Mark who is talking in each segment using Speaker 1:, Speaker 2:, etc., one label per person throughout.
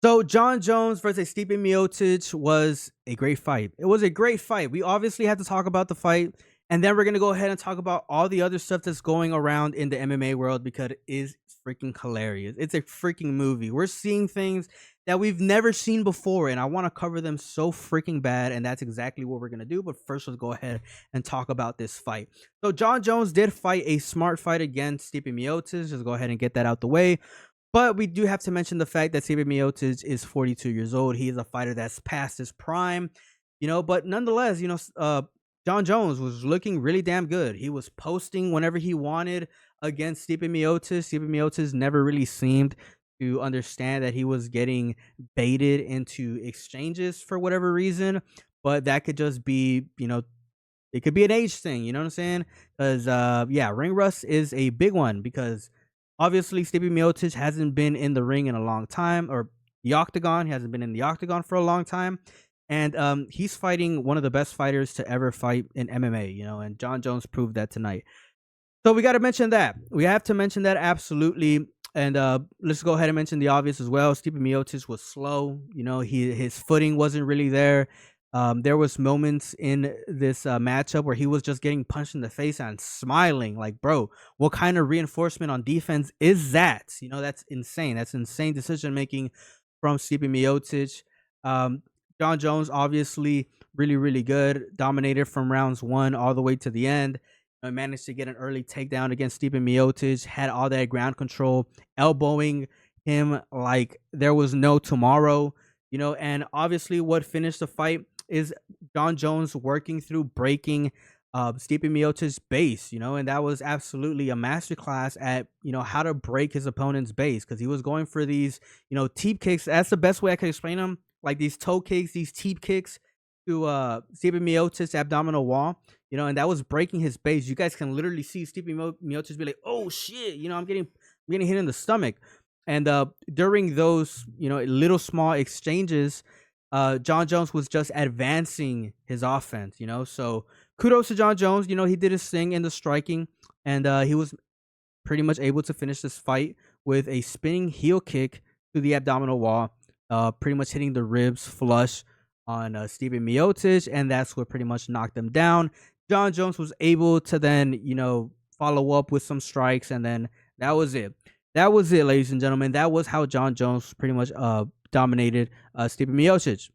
Speaker 1: So John Jones versus Stipe Miocic was a great fight. It was a great fight. We obviously had to talk about the fight, and then we're gonna go ahead and talk about all the other stuff that's going around in the MMA world because it is freaking hilarious. It's a freaking movie. We're seeing things that we've never seen before, and I want to cover them so freaking bad, and that's exactly what we're gonna do. But first, let's go ahead and talk about this fight. So John Jones did fight a smart fight against Stipe Miocic. Just go ahead and get that out the way. But we do have to mention the fact that Stipe Miocic is 42 years old. He is a fighter that's past his prime, but nonetheless, John Jones was looking really damn good. He was posting whenever he wanted against Stipe Miocic. Stipe Miocic never really seemed to understand that he was getting baited into exchanges for whatever reason, but that could just be, it could be an age thing, you know what I'm saying? Because yeah, ring rust is a big one because obviously Stipe Miocic hasn't been in the ring in a long time, or the octagon. He hasn't been in the octagon for a long time, and he's fighting one of the best fighters to ever fight in MMA. And John Jones proved that tonight. So we got to mention that. We have to mention that absolutely. And let's go ahead and mention the obvious as well. Stipe Miocic was slow. His footing wasn't really there. There was moments in this matchup where he was just getting punched in the face and smiling, like, bro, what kind of reinforcement on defense is that? That's insane. That's insane decision making from Stipe Miocic. Um, John Jones, obviously, really, really good. Dominated from rounds 1 all the way to the end. Managed to get an early takedown against Stipe Miocic. Had all that ground control, elbowing him like there was no tomorrow. And obviously, what finished the fight is John Jones working through breaking Stipe Miocic's base, and that was absolutely a masterclass at, how to break his opponent's base because he was going for these, teep kicks. That's the best way I can explain them. Like these toe kicks, these teep kicks to Stipe Miocic's abdominal wall, and that was breaking his base. You guys can literally see Stipe Miocic be like, "Oh shit," I'm getting hit in the stomach. And during those, little small exchanges, John Jones was just advancing his offense, So kudos to John Jones. He did his thing in the striking, and he was pretty much able to finish this fight with a spinning heel kick to the abdominal wall, pretty much hitting the ribs flush on Stipe Miocic, and that's what pretty much knocked him down. John Jones was able to then, follow up with some strikes, and then that was it. That was it, ladies and gentlemen. That was how John Jones pretty much dominated Stipe Miocic.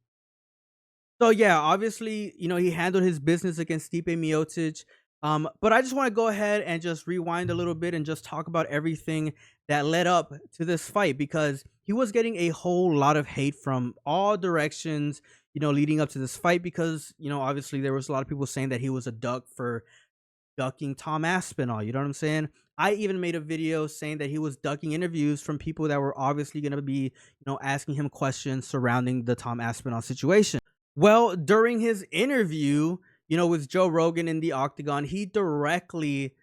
Speaker 1: So yeah, obviously, he handled his business against Stipe Miocic. But I just want to go ahead and just rewind a little bit and just talk about everything that led up to this fight because he was getting a whole lot of hate from all directions, leading up to this fight because, obviously there was a lot of people saying that he was a duck for ducking Tom Aspinall. You know what I'm saying? I even made a video saying that he was ducking interviews from people that were obviously going to be, asking him questions surrounding the Tom Aspinall situation. Well, during his interview, with Joe Rogan in the Octagon, he directly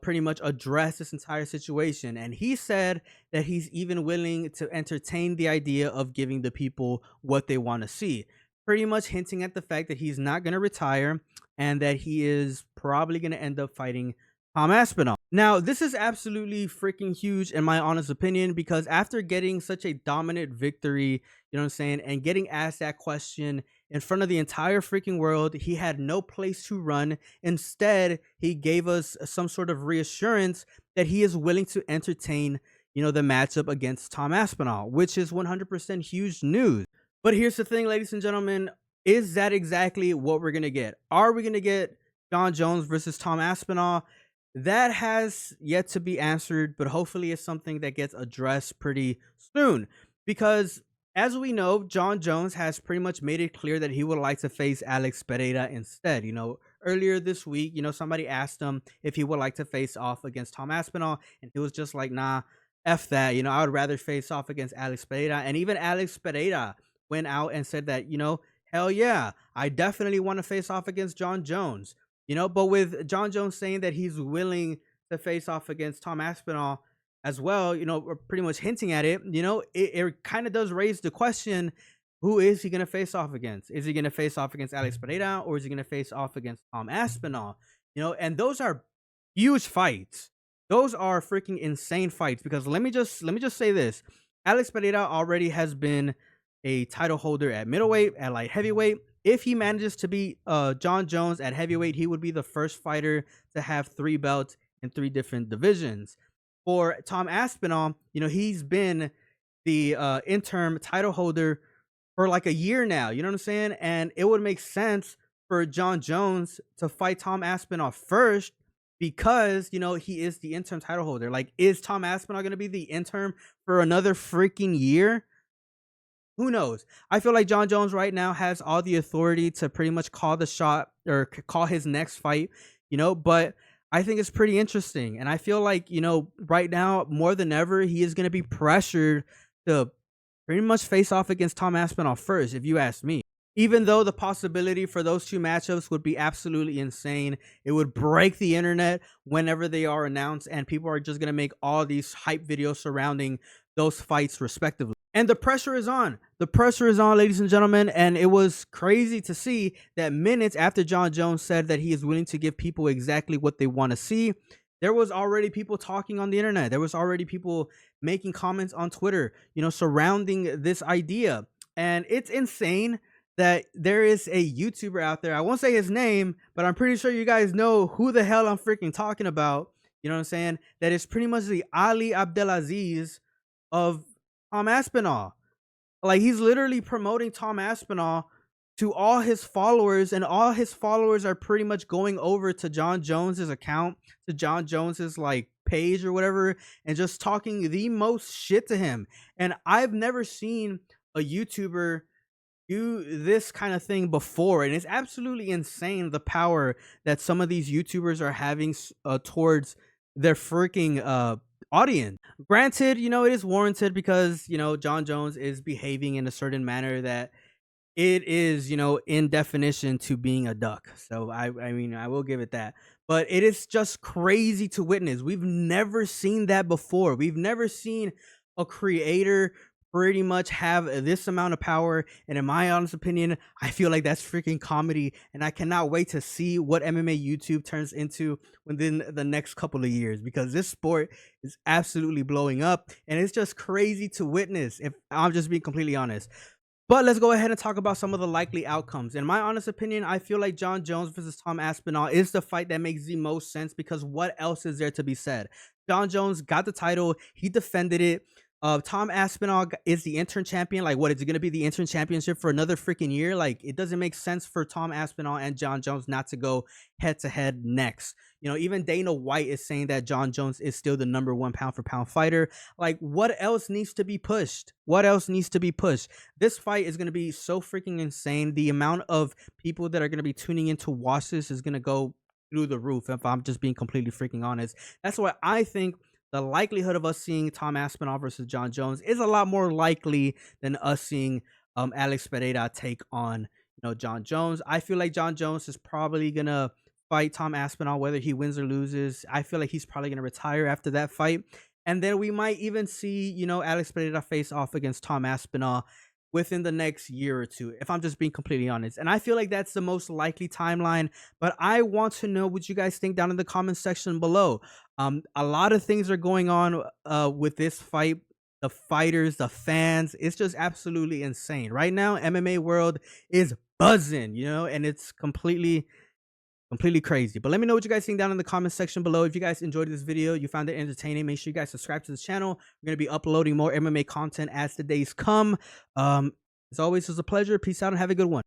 Speaker 1: pretty much addressed this entire situation. And he said that he's even willing to entertain the idea of giving the people what they want to see, pretty much hinting at the fact that he's not going to retire and that he is probably going to end up fighting Tom Aspinall. Now, this is absolutely freaking huge in my honest opinion because after getting such a dominant victory, you know what I'm saying, and getting asked that question in front of the entire freaking world, he had no place to run. Instead, he gave us some sort of reassurance that he is willing to entertain, the matchup against Tom Aspinall, which is 100% huge news. But here's the thing, ladies and gentlemen, is that exactly what we're going to get? Are we going to get John Jones versus Tom Aspinall? That has yet to be answered, but hopefully it's something that gets addressed pretty soon. Because as we know, John Jones has pretty much made it clear that he would like to face Alex Pereira instead. Earlier this week, somebody asked him if he would like to face off against Tom Aspinall, and he was just like, nah, F that. I would rather face off against Alex Pereira. And even Alex Pereira went out and said that, hell yeah, I definitely want to face off against John Jones. But with John Jones saying that he's willing to face off against Tom Aspinall as well, we're pretty much hinting at it, it kind of does raise the question, who is he going to face off against? Is he going to face off against Alex Pereira or is he going to face off against Tom Aspinall? And those are huge fights. Those are freaking insane fights because let me just say this. Alex Pereira already has been a title holder at middleweight, at light heavyweight. If he manages to beat John Jones at heavyweight, he would be the first fighter to have 3 belts in 3 different divisions. For Tom Aspinall, he's been the interim title holder for like a year now. You know what I'm saying? And it would make sense for John Jones to fight Tom Aspinall first because, he is the interim title holder. Like, is Tom Aspinall going to be the interim for another freaking year? Who knows? I feel like John Jones right now has all the authority to pretty much call the shot or call his next fight, but I think it's pretty interesting. And I feel like, right now more than ever, he is going to be pressured to pretty much face off against Tom Aspinall first, if you ask me. Even though the possibility for those 2 matchups would be absolutely insane, it would break the internet whenever they are announced, and people are just going to make all these hype videos surrounding those fights respectively. And the pressure is on. The pressure is on, ladies and gentlemen, and it was crazy to see that minutes after John Jones said that he is willing to give people exactly what they want to see, there was already people talking on the internet. There was already people making comments on Twitter, surrounding this idea. And it's insane that there is a YouTuber out there. I won't say his name, but I'm pretty sure you guys know who the hell I'm freaking talking about. You know what I'm saying? That is pretty much the Ali Abdelaziz of Tom Aspinall. Like, he's literally promoting Tom Aspinall to all his followers, and all his followers are pretty much going over to John Jones's account, to John Jones's like page or whatever, and just talking the most shit to him. And I've never seen a YouTuber do this kind of thing before, and it's absolutely insane the power that some of these YouTubers are having towards their freaking audience. Granted, it is warranted because John Jones is behaving in a certain manner that it is, in definition to being a duck. So I mean, I will give it that. But it is just crazy to witness. We've never seen that before. We've never seen a creator pretty much have this amount of power. And in my honest opinion, I feel like that's freaking comedy. And I cannot wait to see what MMA YouTube turns into within the next couple of years, because this sport is absolutely blowing up. And it's just crazy to witness, if I'm just being completely honest. But let's go ahead and talk about some of the likely outcomes. In my honest opinion, I feel like John Jones versus Tom Aspinall is the fight that makes the most sense, because what else is there to be said? John Jones got the title. He defended it. Tom Aspinall is the interim champion. Like, what is it going to be, the interim championship for another freaking year? Like, it doesn't make sense for Tom Aspinall and John Jones not to go head to head next. Even Dana White is saying that John Jones is still the #1 pound for pound fighter. Like, what else needs to be pushed? What else needs to be pushed? This fight is going to be so freaking insane. The amount of people that are going to be tuning in to watch this is going to go through the roof, if I'm just being completely freaking honest. That's why I think the likelihood of us seeing Tom Aspinall versus John Jones is a lot more likely than us seeing Alex Pereira take on John Jones. I feel like John Jones is probably gonna fight Tom Aspinall whether he wins or loses. I feel like he's probably gonna retire after that fight, and then we might even see Alex Pereira face off against Tom Aspinall within the next year or two, if I'm just being completely honest. And I feel like that's the most likely timeline, but I want to know what you guys think down in the comment section below. A lot of things are going on with this fight. The fighters, the fans, it's just absolutely insane. Right now, MMA world is buzzing, and it's completely crazy. But let me know what you guys think down in the comment section below. If you guys enjoyed this video, you found it entertaining, make sure you guys subscribe to this channel. We're going to be uploading more MMA content as the days come. As always, it's a pleasure. Peace out and have a good one.